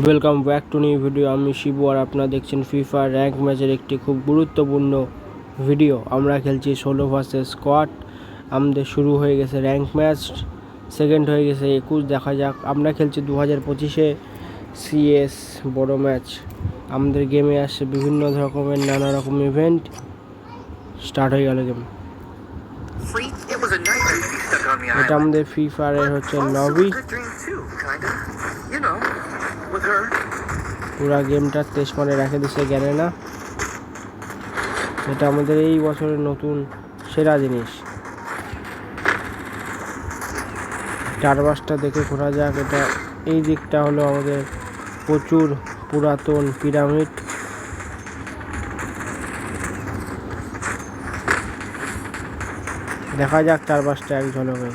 Welcome back to new video. আমি শিবু আর আপনারা দেখছেন ফ্রি ফায়ার র্যাঙ্ক ম্যাচের একটি খুব গুরুত্বপূর্ণ ভিডিও। আমরা খেলছি 16 ভার্সেস স্কোয়াড। আমাদের শুরু হয়ে গেছে র্যাঙ্ক ম্যাচ, সেকেন্ড হয়ে গেছে 21। দেখা যাক, আমরা খেলছি 2025-এ সিএস বড় ম্যাচ। আমাদের গেমে আসছে বিভিন্ন রকমের নানা রকম ইভেন্ট। স্টার্ট হয়ে গেল গেম। এটা আমাদের ফ্রি ফায়ারের হচ্ছে লবি। পুরা গেমটা তেজ মানে রেখে দিচ্ছে জ্ঞানে না। এটা আমাদের এই বছরের নতুন সেরা জিনিস। চারপাশটা দেখে ঘোরা যাক। এটা এই দিকটা হলো আমাদের প্রচুর পুরাতন পিরামিড। দেখা যাক চারপাশটা এক ঝলকে।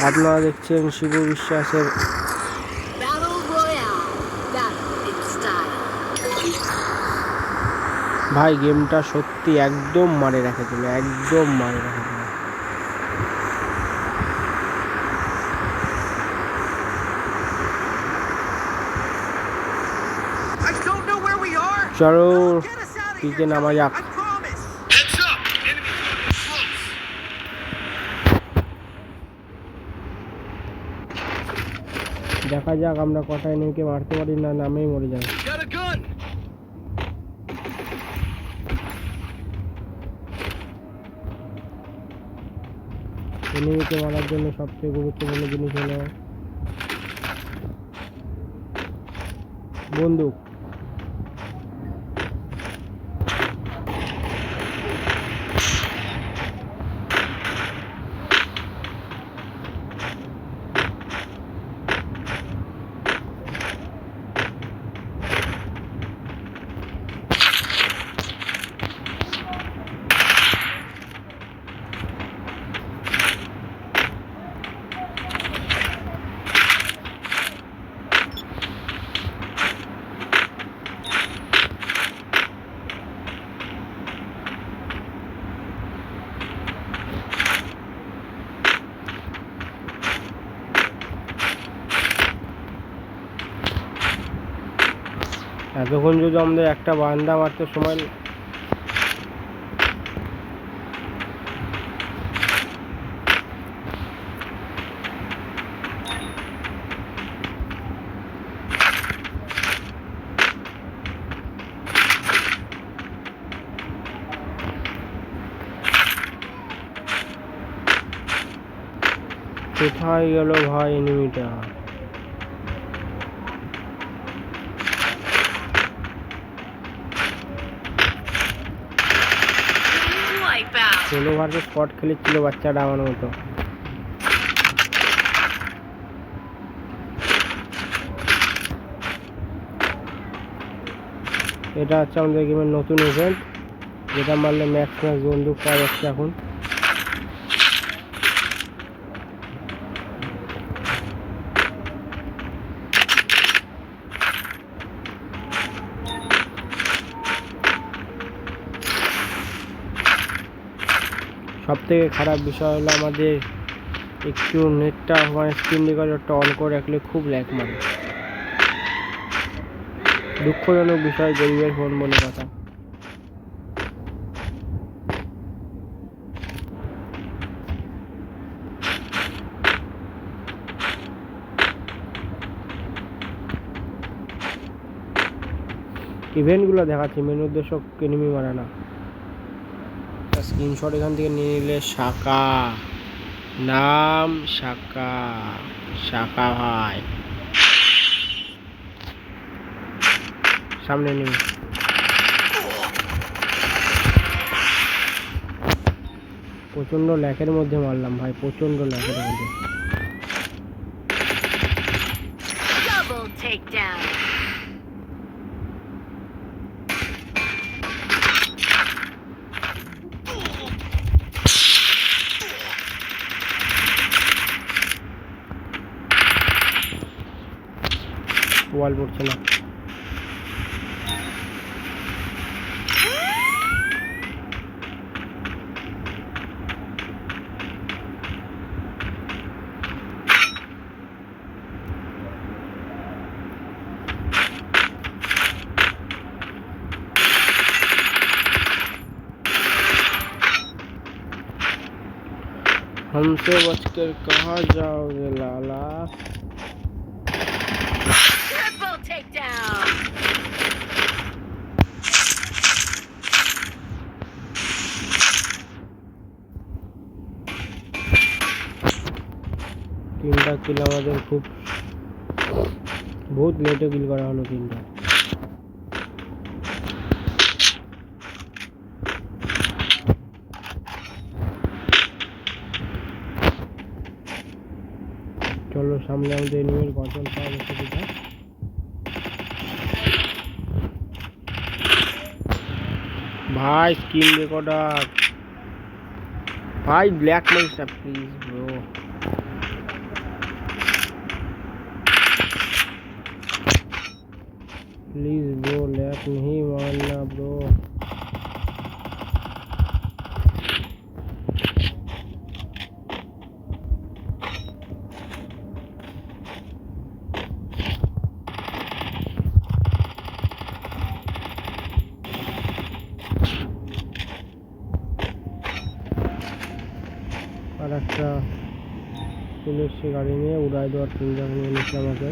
আপনারা দেখছেন শিবু বিশ্বাসের ভাই। গেমটা সত্যি একদম মারে রেখেছিল, একদম মারে রেখেছিল। চলো পিকে নামা যাক। দেখা যাক আমরা কটায় নিয়ে মারতে পারি, না নামেই মরে যাই। এনিমিকে মারার জন্য সবচেয়ে গুরুত্বপূর্ণ জিনিস হলো বন্দুক। এতক্ষণ যদি আমাদের একটা বান্দা মারতে সময় কোথায় গেল ভাই এনিমিটা? ষোলো ভার্সেস স্কোয়াড খেলেছিল বাচ্চাটা আমার মতো। এটা হচ্ছে আমাদের গেমের নতুন ইভেন্ট, যেটা মারলে ম্যাক্স বন্দুক পাওয়া যাচ্ছে এখন। সবথেকে খারাপ বিষয় হলো আমাদের একটু নেটটা মানে স্ক্রিন রেকর্ডারটা অন করে রাখলে খুব ল্যাগ মারে। দুঃখজনক বিষয়, গরিবের ফোন বলে কথা। ইভেন্টগুলো দেখাচ্ছি, মেন উদ্দেশ্য এনিমি মারা না। স্ক্রিনশট এখান থেকে নিয়ে নিলে শাকা, নাম শাকা, শাকা ভাই সামনে নেই। প্রচন্ড ল্যাকের মধ্যে মারলাম ভাই, প্রচন্ড ল্যাকের মধ্যে। ওয়াল পড়ছে না। हमसे बचकर कहाँ जाओगे लाला। Triple takedown. তিনটা কিল আমাদের খুব बहुत लेटे किल करा हलो तीनटा। चलो सामने আমাদের এনিমির গর্জন পাওয়া গেছে কিনা। भाई स्किन রেকর্ডার भाई ब्लैक माइस्टर प्लीज ब्रो। प्लीज ब्रो लैक नहीं मारना ब्रो। আর একটা পুলিশ গাড়ি নিয়ে উড়াই দেওয়ার চিন্তা নিয়ে নিচ্ছে আমাকে।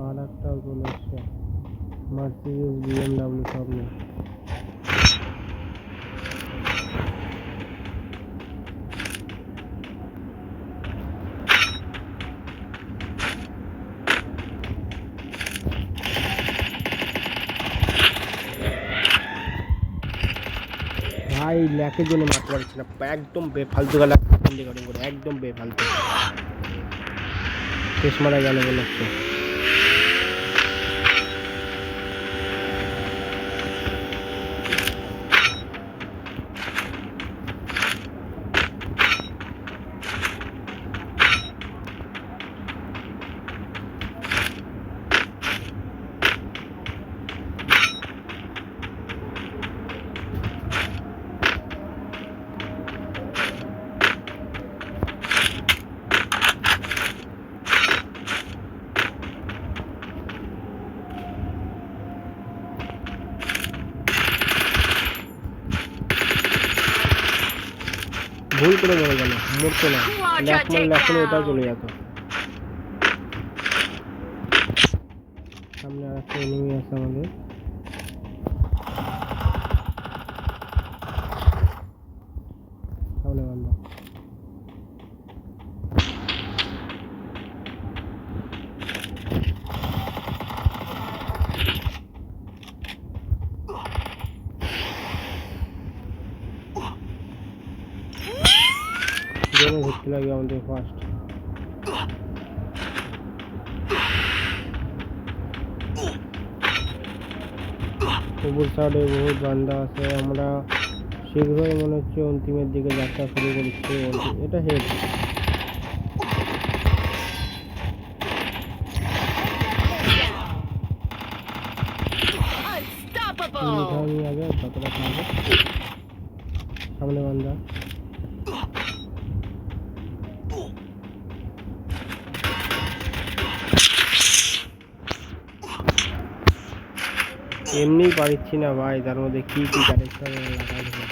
আর একটাও চলে এসছে মার্সিডিজ BMW সামনে। भाई लैके জন্য মারতে পারছি না, একদম বেফালতু গেল রেকর্ডিং করে, একদম বেফালতু শেষ মারা গেল বলে তো। ভুল করে মরে গেল, মরতো না, ল্যাক মারলে এখন এটাও চলে যেত। সামনে আর একটা এনিমি আছে আমাদের। সামনে বান্দা दोनों घुटते लगे আমাদের ফার্স্ট। উপর সাইডে বহুত বান্দা আছে, আমরা শীঘ্রই মনে হচ্ছে অন্তিমের দিকে যাত্রা শুরু করছি। এটা হেড Unstoppable. আগে যতটা খাবে। সামনে বান্দা এমনি পারছি না ভাই, তার মধ্যে কি কি ক্যারেক্টার লাগাই দেবে।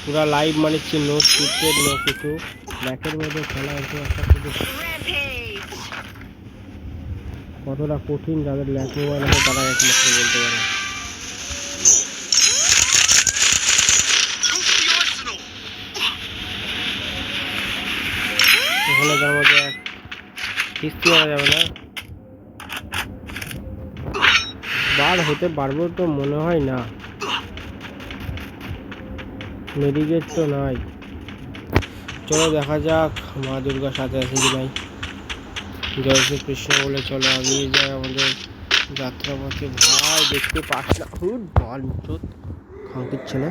পুরা লাইভ মারছি, নো স্ক্রিপ্টেড নো কিছু, ব্যাকের মধ্যে খেলা হচ্ছে একটা শুধু। কতটা কঠিন যাদের ল্যাক মোবাইল আছে তারা একমাত্র বলতে পারে। এখানে যার মধ্যে কিস্তি করা যাবে না, বার হতে পারবো তো মনে হয় না, মেডিকেট তো নাই। চলো দেখা যাক মা দুর্গার সাথে আছে কি নাই। জয় শ্রী কৃষ্ণ বলে চলো আগিয়ে যায় আমাদের যাত্রাপথে। ভাই দেখতে পাস না, হুট বল খাওয়া ছেলে।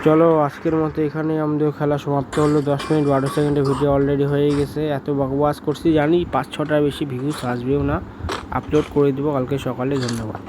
চলো আজকের মতো এখানে আমাদের খেলা সমাপ্ত হলো। 10 মিনিট 12 সেকেন্ডের ভিডিও অলরেডি হয়ে গেছে। এত বকবাস করছি জানি, 5-6টার বেশি ভিউজ আসবেও না, আপলোড করে দেবো কালকে সকালে। ধন্যবাদ।